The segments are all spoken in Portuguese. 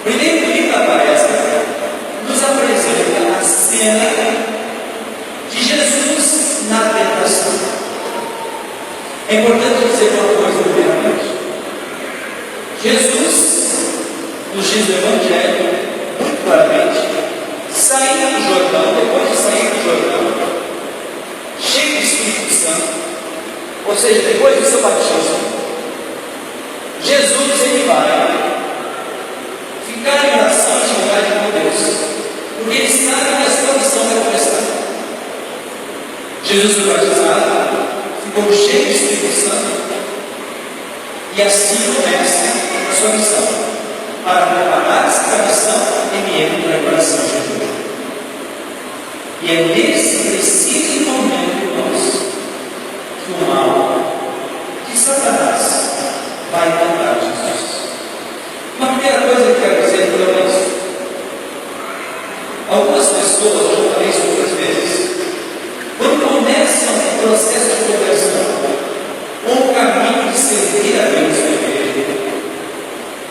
primeiro livro da palestra nos apresenta a cena de Jesus na tentação. É importante dizer uma coisa primeiramente. Jesus, nos diz o Evangelho, muito claramente, saindo do Jordão, depois de sair do Jordão, cheio do Espírito Santo, ou seja, depois do seu batismo, Jesus ele vai ficar em oração e intimidade com Deus, porque ele sabe que a sua missão vai começar. Jesus foi batizado, ficou cheio do Espírito Santo, e assim começa a sua missão, para preparar-se para a missão em meio ao coração de Jesus. E é nesse preciso momento, irmãos, que o mal, que Satanás, vai tentar Jesus. Uma primeira coisa que eu quero dizer para isso: algumas pessoas, eu já falei isso outras vezes, quando começam o processo de conversão, ou o caminho de servir a Deus na igreja,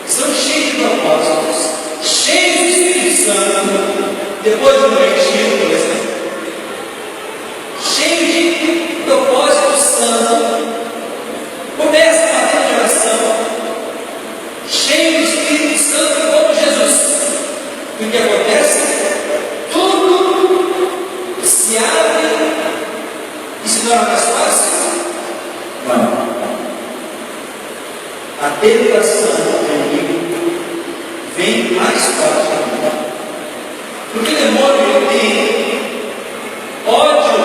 são cheios de propósitos, cheios do Espírito Santo, depois do retiro, por exemplo, cheio de propósito santo, começa a vida de oração, cheio do Espírito Santo como Jesus. E o que acontece? Tudo se abre e se torna mais fácil? Não. A tentação do inimigo vem mais forte ainda. Porque o demônio tem ódio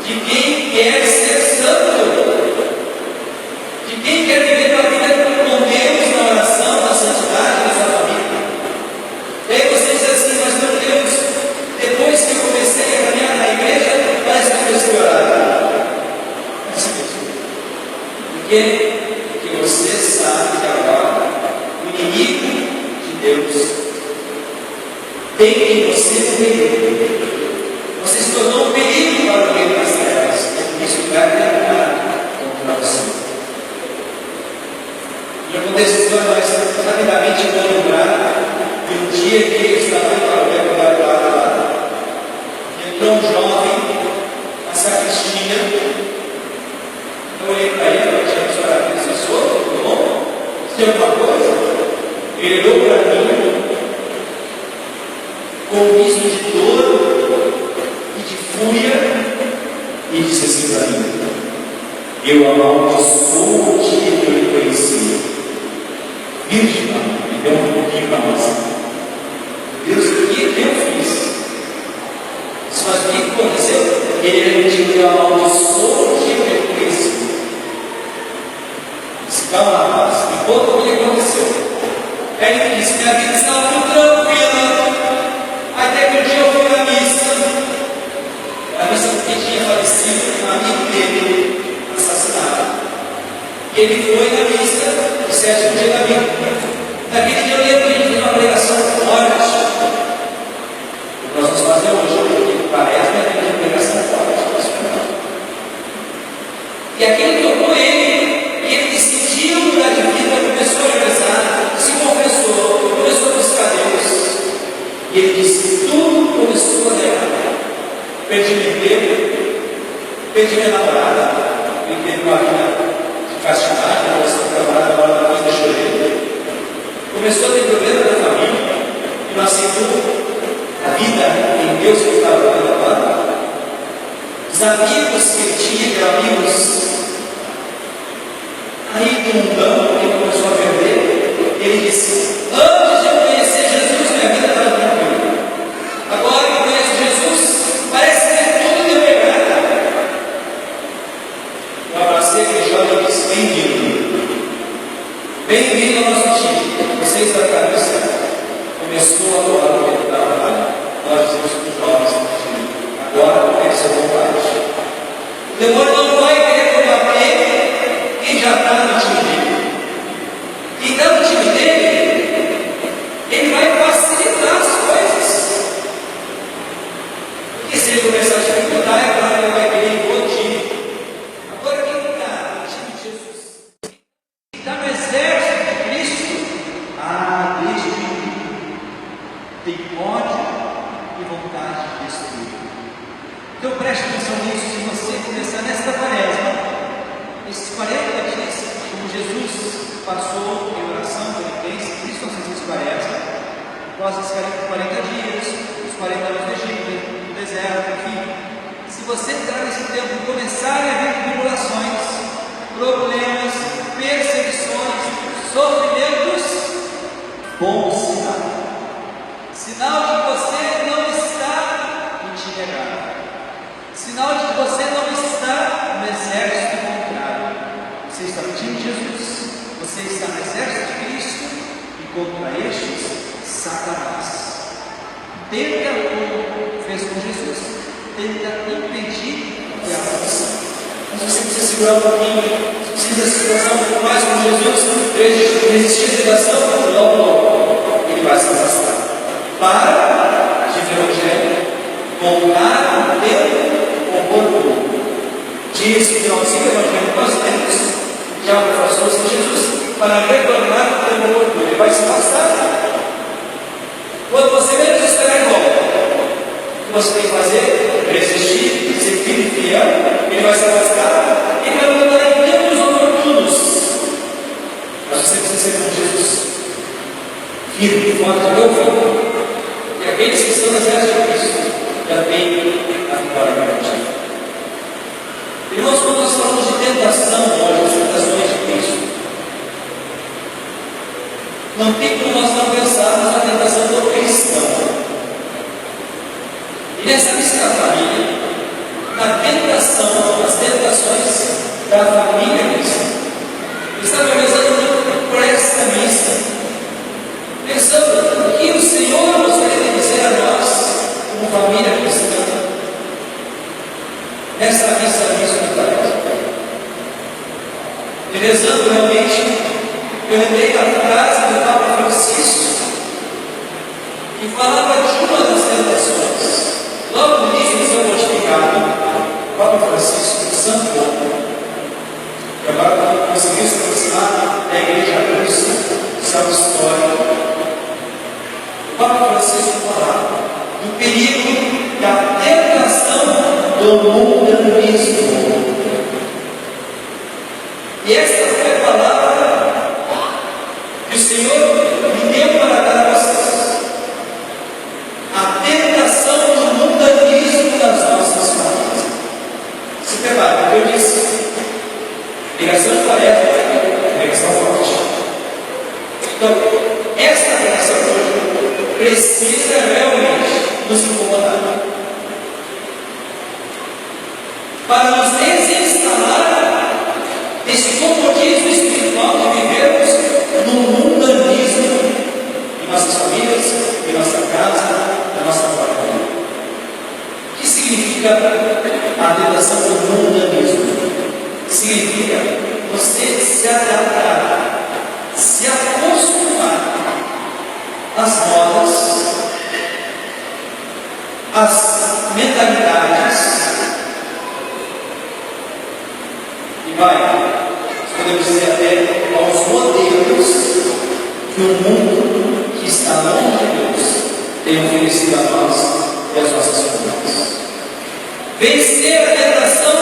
de quem quer ser santo, de quem quer viver uma vida com Deus na oração, na santidade, na sua família. E aí você diz assim: mas meu Deus, depois que eu comecei a caminhar na igreja, parece que eu comecei a orar. Porque você sabe que agora o inimigo de Deus tem em você um perigo. Você se tornou um perigo para o reino das trevas. É por isso que vai tentar contra você. E eu contei essa história, mas rapidamente eu vou lembrar de um dia que eu estava indo para o beco da guarda lá. Entrou um jovem na sacristia. Eu olhei para ele, eu tinha chorado, ele disse: "Senhor, tudo bom? Você tem alguma coisa?" Ele olhou para mim com um misto de dor e de fúria e disse assim para mim: "Eu amaldiçoo o dia que eu lhe conheci." Virgem, me deu um pouquinho para nós. Deus, o que eu fiz? Mas o que aconteceu? Ele disse: "Eu amaldiçoo o dia que eu lhe conheci." Disse: "Calma, rapaz, me conta o que aconteceu." Aí ele disse: "Minha vida estava muito tranquila, até que um dia eu fui na missa porque tinha falecido um amigo dele, assassinado. E ele foi na missa do 7º dia da vida. Naquele dia eu lembro que ele fez uma pregação forte. O que nós vamos fazer hoje, porque parece que é uma pregação forte. E aquilo tocou ele, e ele decidiu mudar de vida, começou a rezar, se confessou, começou a buscar Deus. E ele disse: tudo começou a dar errado. Perdi meu emprego, perdi minha namorada, ele teve uma vida de castidade, a nossa namorada agora depois deixou ele. Começou a ter problema na família, e não aceitou a vida em Deus que estava dando agora. Os amigos que ele tinha, que eram amigos aí do mundão, que ele começou a perder, ele disse: antes de eu conhecer Jesus, minha vida estava tranquila. Agora que eu conheço Jesus, parece que tudo deu errado. Eu abracei aquele jovem e disse: bem-vindo. Bem-vindo ao nosso time. Você está na missão. Começou a doar o que estava lá. Nós dizemos para os jovens do time: agora começa a vontade. O demônio não vai querer combater quem já está no time dele. Quem está no time dele tem ódio e vontade de destruir. Então preste atenção nisso, se você começar nesta quaresma, esses 40 dias, como Jesus passou em oração, penitência, Cristo nos esses quaresma, após esses 40 dias, os 40 anos do Egito, no deserto, enfim. Se você entrar nesse tempo e começar a haver tribulações, problemas, perseguições, sofrimentos, bom sinal. Sinal de que você não está itinerando. Sinal de que você não está no exército contrário. Você está pedindo Jesus. Você está no exército de Cristo e contra estes, Satanás. Tenta, como fez com Jesus, tenta impedir que avança. Mas você precisa segurar um pouquinho, precisa segurar um pouco mais com Jesus, resistir à tentação, logo ele vai se afastar. Para de ver o Evangelho, voltar o tempo oportuno. Diz que não siga o Evangelho nós temos, já o professor de Jesus, para retornar o tempo oportuno. Ele vai se afastar. Quando você menos esperar, ele volta. O que você tem que fazer? Resistir, ser firme e fiel. Ele vai se afastar e vai voltar em tempos oportunos. Mas você precisa ser como Jesus, firme e forte de meu filho. E aqueles que estão no exército de Cristo já têm a vitória garantida. Irmãos, quando nós falamos de tentação hoje, as tentações de Cristo, não tem como nós não pensarmos na tentação do cristão. E nessa lista da família, na tentação, as tentações da família cristã, eu estava pensando por esta lista, pensando que o Senhor gostaria de dizer a nós, como família cristã, nessa lista e rezando realmente, eu lembrei da frase do Papa Francisco, que falava de uma das tentações. Logo no início do seu pontificado, o Papa Francisco, de Santo Paulo, que agora conseguiu se aproximar da Igreja Russa, sabe história. O Papa Francisco falava do perigo da tentação do mundanismo. E esta foi a palavra que o Senhor me deu para dar a vocês. A tentação do mundanismo das nossas famílias. Se prepare, porque eu disse, ligação de tarefa é ligação forte. Então, esta ligação hoje precisa realmente nos incomodar. Para nos desinstalar desse comodismo espiritual de vivermos no mundanismo em nossas famílias, em nossa casa, na nossa família. O que significa a tentação do mundanismo? Significa você se adaptar, se acostumar às modas, às mentalidades. E vai, podemos dizer até aos modelos que o mundo que está longe de Deus tem oferecido a nós e às nossas famílias. Vencer a tentação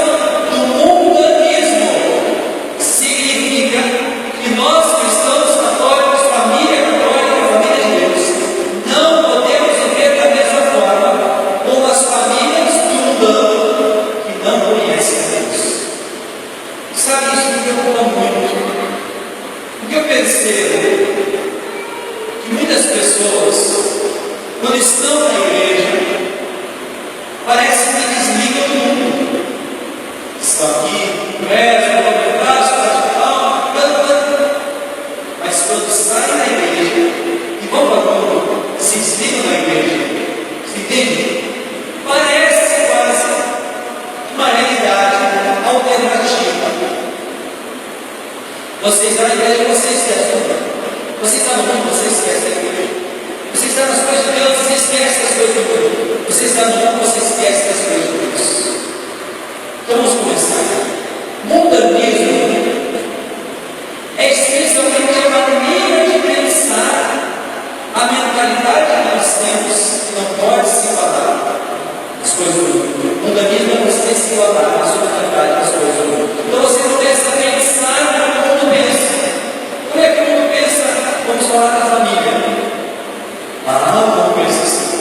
do mundanismo significa que nós cristãos católicos, família católica, família de Deus, não podemos viver da mesma forma como as famílias do mundano que não conhecem a Deus. Sabe, isso me preocupa muito, porque eu percebo que muitas pessoas, quando estão na igreja, parece que desligam do mundo. Estão aqui, rezam, colocam o braço, batem palma, cantam, mas quando saem da igreja e vão para o mundo, se desligam da igreja, se entende? Parece quase uma realidade alternativa. Você está na igreja, você esquece do mundo. Você está no mundo, você esquece da igreja. Você está nas coisas de Deus, você esquece das coisas de Deus. Você está no mundo, você esquece das coisas de Deus. Então vamos começar. Mundanismo é especialmente a maneira de pensar, a mentalidade de nós temos que não pode se igualar as coisas do mundo. O mundanismo é você se igualar à sua das coisas do mundo. Então você começa a pensar como o mundo pensa. Como é que o mundo pensa? Vamos falar da família. O mundo pensa assim.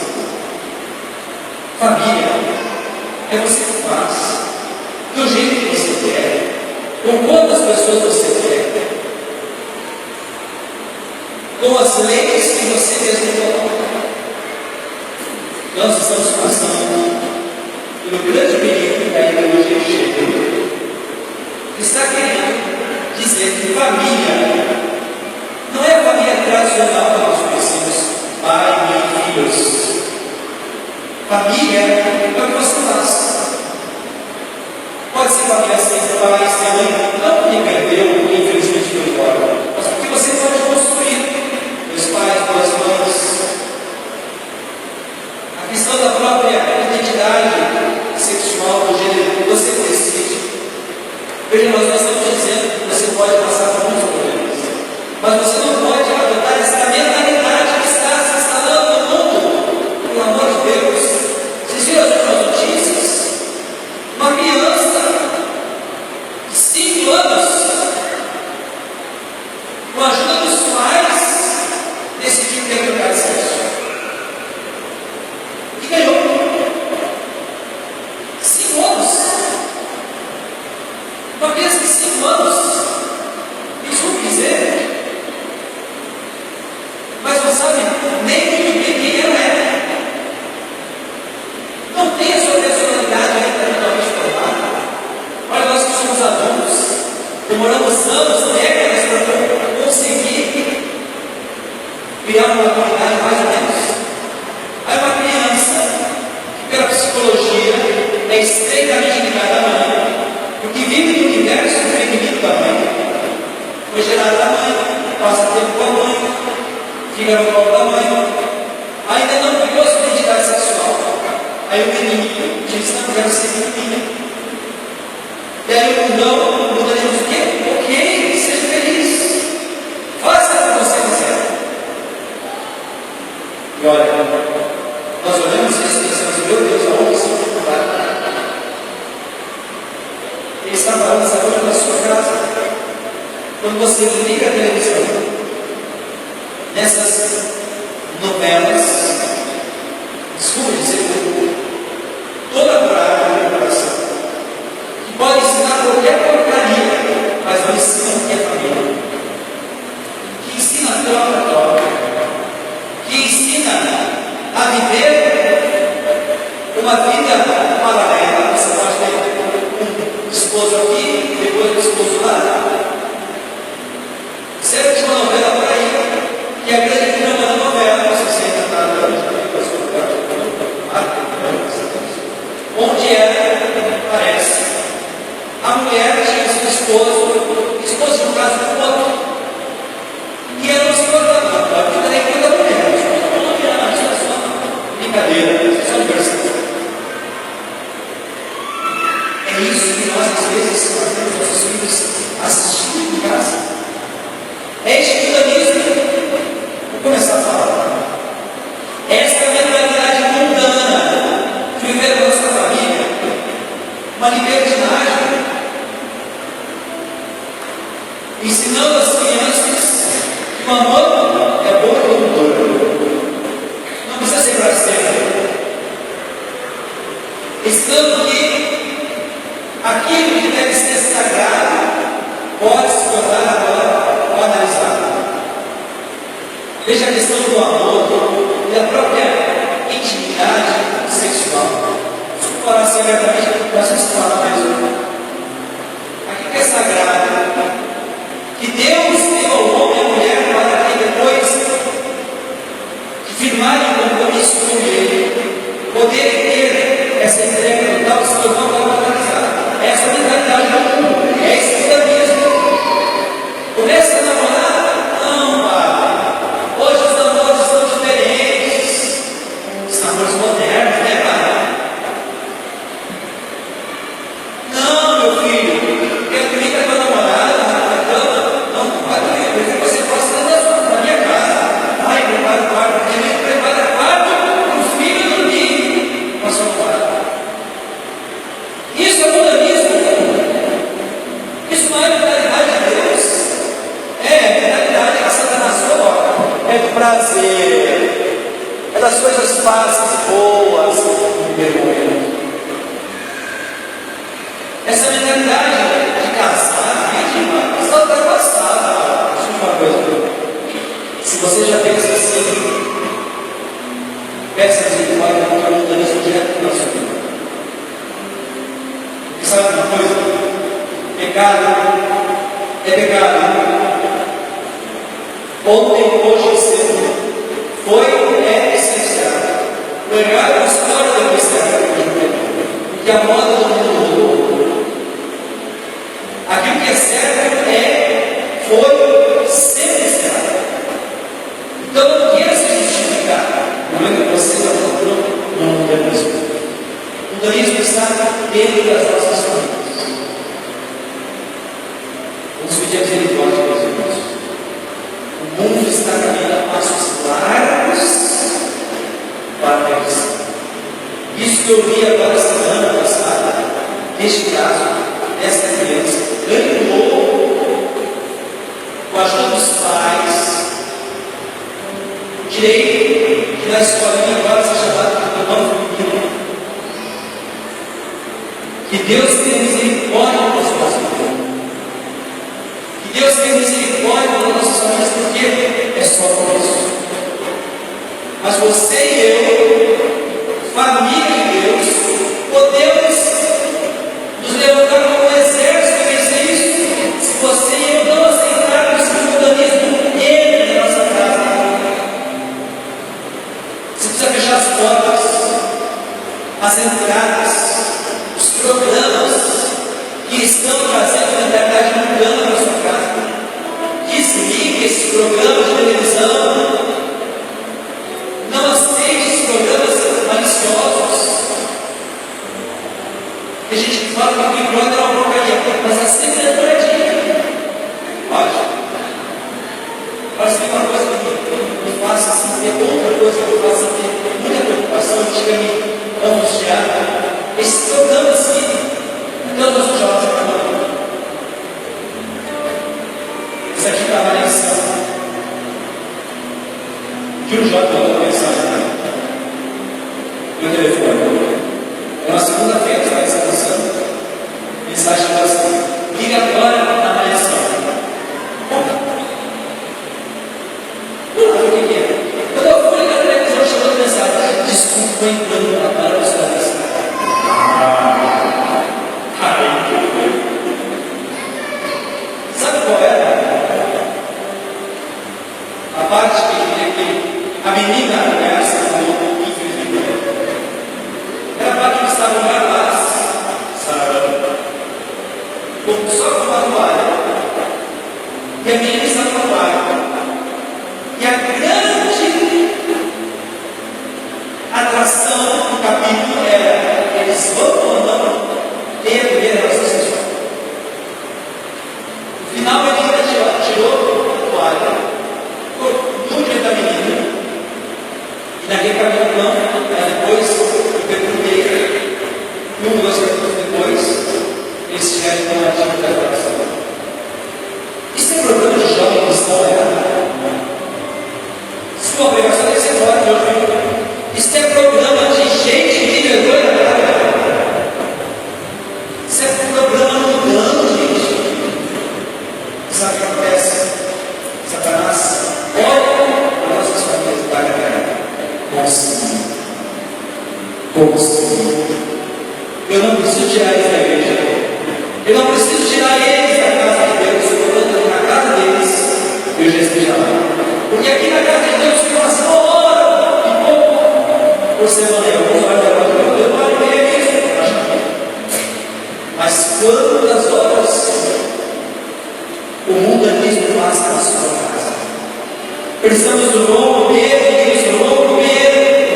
Família é você que faz, do jeito que você quer, com quantas pessoas você quer, com as leis que você mesmo coloca. Nós estamos passando pelo grande perigo que a ideologia chega, está querendo dizer que família não é a família tradicional que nós conhecemos, pai, mãe, filhos. Família é o que você faz. Pode ser família sem pai, sem mãe, não porque perdeu, infelizmente foi embora, mas porque você pode construir os pais, duas mães. A questão da própria identidade sexual, do gênero, você decide. Veja, nós não estamos dizendo que você pode passar por muitos problemas, mas você não pode adotar essa mentalidade que está se instalando no mundo. Pelo amor de Deus, vocês viram as últimas notícias? Uma criança de 5 anos, com a ajuda dos pais, decidiu ter trocar de sexo. E ganhou. 5 anos. Uma criança de 5 anos. Desculpe dizer. Mas não sabe nem muito bem quem ela é. Não tem a sua personalidade ainda totalmente formada. Olha, nós que somos adultos, demoramos anos, décadas para conseguir criar uma autoridade mais ou menos. Aí uma criança, que pela psicologia é estreitamente ligada à mãe, porque vive no universo feminino da mãe, foi gerada da mãe, passa tempo com a mãe, fica no colo da mãe, ainda não criou sua identidade sexual. Aí o menino diz: não, quero ser menina. E aí o não, muda de o quê? Ok, seja feliz. Faça o que você quiser. E olha, nós olhamos isso e pensamos: meu Deus, aonde isso vai? Ele está falando essa coisa na sua casa. Quando você liga a televisão, nessas novelas, desculpe dizer, toda a prática do coração, que pode ensinar qualquer porcaria, mas não ensina o que é família, que ensina a troca, que ensina a viver uma vida paralela. Você pode ter um esposo aqui, depois um esposo lá. Sempre tinha uma novela por aí, que a grande trama da novela, não sei se ainda está onde ela aparece. A mulher tinha seu esposo de um caso com outro, e ela não se importava, a vida nem cuida da mulher, isso é só brincadeira, isso é só diversão. É isso que nós às vezes fazemos nossos filhos assistindo em casa. É este mundanismo. Vou começar a falar. Esta mentalidade mundana de viver a nossa família, uma libertinagem, ensinando as crianças que o amor é bom como dor. Não precisa ser para sempre. Ensinando que aquilo que deve ser sagrado pode se tornar agora banalizado. Veja a questão do amor e da própria intimidade sexual. Se falar assim abertamente, nós vamos falar mesmo. Aquilo que é sagrado, que Deus deu ao homem e à mulher para que depois de firmarem um compromisso com Ele, poder ter essa entrega total, se tornou algo banalizado. Essa mentalidade do mundo, é isso que é mesmo. Começa a namorar? Não, pai. Hoje os namoros são diferentes. Os namoros modernos, né, pai? Não, é do prazer, é das coisas fáceis, boas, no primeiro momento. Essa mentalidade de casar, está ultrapassada. Deixa eu te falar uma coisa. Se você já pensa assim, peça misericórdia para o mundanismo direto na sua vida. Porque sabe uma coisa? Pecado é pecado. Ontem, hoje e sempre. Foi, é essencial. O pecado é a história da cristã. Porque a moda do mundo mudou. Aquilo que é certo foi sempre certo. Então não queira se justificar. Não é que você está falando no mundanismo. O mundanismo está dentro das nossas famílias. Vamos pedir a misericórdia, meus irmãos. O mundo está caminhando a passos largos para a perdição. Isso que eu vi agora semana passada, neste caso, esta criança ganhou, com a ajuda dos pais, o direito de na escolinha agora ser chamado de nome feminino. Que Deus tenha misericórdia dos nossos irmãos. Que Deus tenha misericórdia das nossas famílias, porque é só por isso. Mas você e eu, família de Deus, podemos nos levantar como um exército e vencer isso. Se você e eu não aceitarmos que o mundanismo entre na nossa casa, você precisa fechar as portas, as entradas, os programas que estão trazendo a mentalidade mundana para a sua casa. Desligue esses programas de televisão. Não aceite esses programas maliciosos. Tem gente que fala que o Big Brother é uma porcaria, mas é sempre douradinha. Pode. Mas tem uma coisa que me faça assim, tem outra coisa que eu faço ter muita preocupação, chega a me angustiar. Esses programas assim, todos os jovens acabam. Isso aqui está na lição. Que o jovem mandou mensagem no telefone. É na segunda-feira que vai estar lançando. Mensagem do assim: liga agora na malhação. O que é? Quando eu fui na televisão, chegou a mensagem: desculpa, entrando na hora dos caras. Sabe qual era? A parte que a menina essa falou, infelizmente, era a parte que estavam gravadas, só com uma toalha, e a menina estava no ar. E a grande atração do capítulo era: eles vão ou não ter a primeira relação sexual. No final, a menina tirou a toalha, ficou no direito da menina, e naquele capítulo, depois eu perguntei, 2 capítulos depois, eles tiveram uma atividade da relação. Isso é problema de jovem cristão, sua obrigação é ser fora de hoje. Isso é programa de gente vivedora da terra. Isso é programa mudando, gente. Sabe o que acontece? Satanás olha para nossas famílias da terra. Consegui. Eu não preciso tirar eles da igreja. Eu não preciso tirar eles da casa de Deus. Quando na casa deles, eu já esteja lá. Porque aqui na casa de Deus tem uma hora e pouco por semana. Alguns vai levar eu não meio isso. Mas quantas horas o mundanismo passa na sua casa? Precisamos romper isso, romper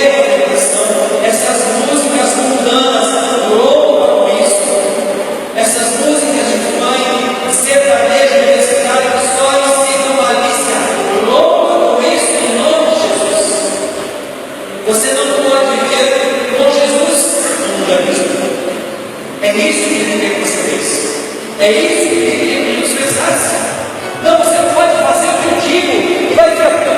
a depressão. Essas músicas mundanas, rompam com isso. Essas músicas de mãe, sertaneja, universitária, que só ensinam malícia. Rompa com isso em nome de Jesus. Você não pode viver com Jesus no mundanismo. É isso que ele quer que você pense. É isso que ele quer que nos pensasse. Não, você pode fazer o que eu digo e vai ficar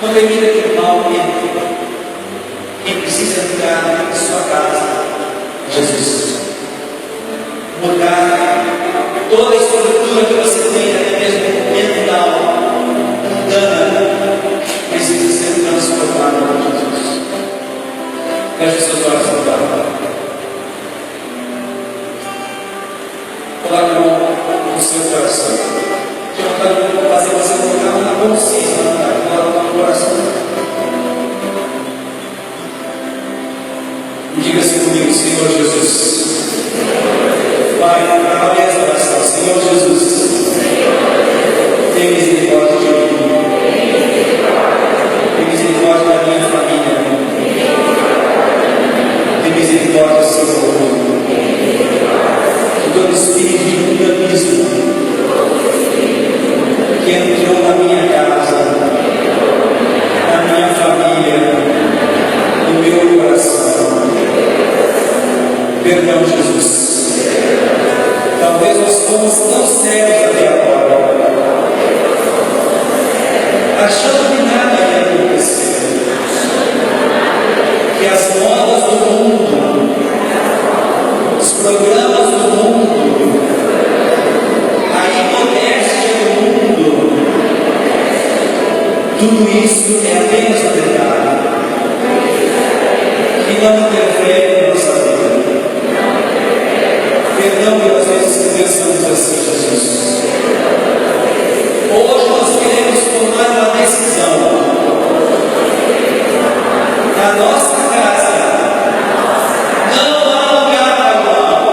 Não permita que o mal entre. Quem precisa entrar em sua casa, Jesus. Mudar toda a estrutura que você tem, até mesmo mental, mundana, precisa ser transformada por Jesus. Feche seus olhos agora. Coloque a mão no seu coração. Tinha vontade de fazer você colocar na consciência, coloca no coração. Diga assim comigo, Senhor Jesus. Pai, trabalhe essa oração. Senhor Jesus, tem misericórdia de mim. Tem misericórdia da minha família. Tem misericórdia, Senhor, de todo espírito de mundanismo que entrou na minha casa, na minha família, no meu coração. Perdão, Jesus. Talvez nós fomos tão cegos até agora, achando que nada ia acontecer, que as modas do mundo, os programas do mundo, a imodéstia do mundo, tudo isso é apenas um detalhe que não interfere na nossa vida. Perdão pelas vezes que pensamos assim, Jesus. Hoje nós queremos tomar uma decisão. Na nossa casa não há lugar para o mal.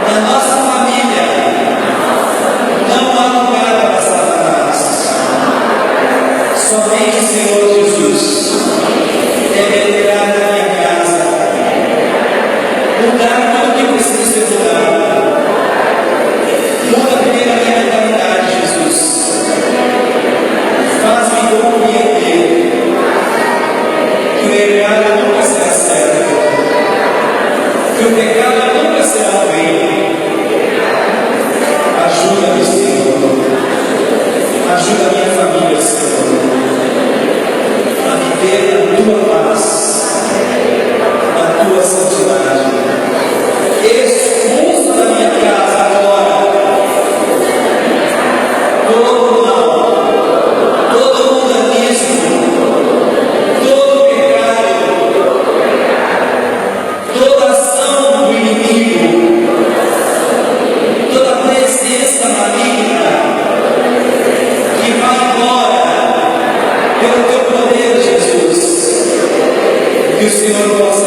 Na nossa família não há lugar para Satanás. Somente o Senhor Jesus deve entrar na minha casa, mudar tudo que precisa ser mudado. Muda primeiro a minha mentalidade, Jesus. Faz-me compreender que o errado nunca será certo, que o pecado nunca será bem. Ajuda-me, Senhor. Ajuda a minha família, Senhor, a viver na tua paz, na tua santidade. Expulsa da minha casa agora todo mal, todo mundanismo, todo pecado, toda ação do inimigo, toda presença maligna que vai embora pelo teu poder, Jesus. Que o Senhor possa